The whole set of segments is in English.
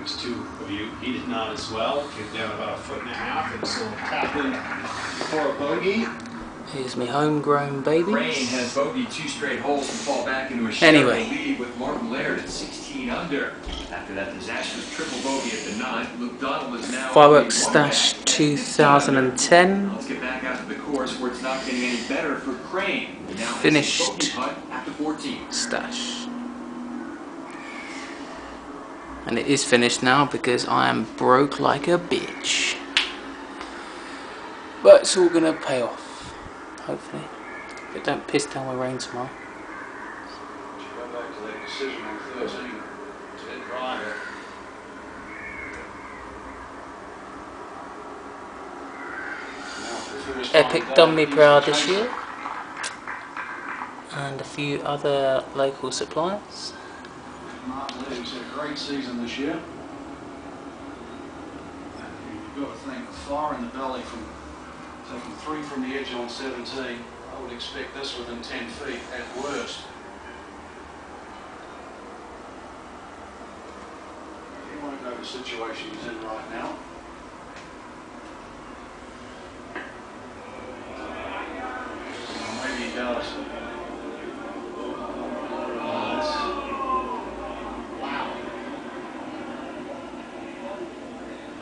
There's two of you. He did not as well. Came down about 1.5 foot and still tapping for a bogey. Here's my homegrown baby. Crane has bogeyed 2 straight holes to fall back into a shadow lead with Martin Laird at 16 under. After that disastrous triple bogey at the 9th, Luke Donald is now Fireworks Stash 2010. Let's get back out to the course where it's not getting any better for Crane. He now Finished has his bogey putt after 14. stash. And it is finished now because I am broke like a bitch. But it's all gonna pay off. Hopefully. If it don't piss down with rain tomorrow. Go back to that decision on 13. Dead driver. Epic done me proud this year. And a few other local suppliers. Martin Laird had a great season this year. You've got to think, fire in the belly from taking 3 from the edge on 17. I would expect this within 10 feet at worst. He won't know the situation he's in right now. Well, maybe he does. Wow.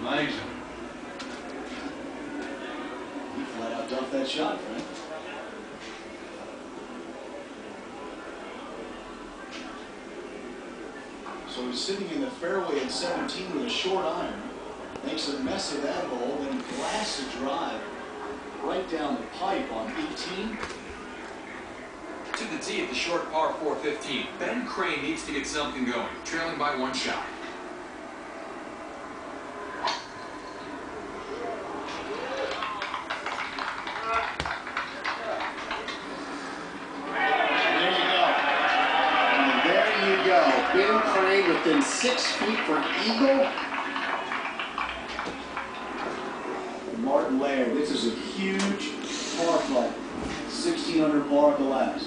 Amazing. He flat out dumped that shot, Frank. So he's sitting in the fairway at 17 with a short iron, makes a mess of that hole, then blasts a drive right down the pipe on 18. To the tee at the short par 4-15. Ben Crane needs to get something going, trailing by 1 shot. Ben Crane within 6 feet for eagle. Martin Laird, this is a huge par putt. 16 under par at the last.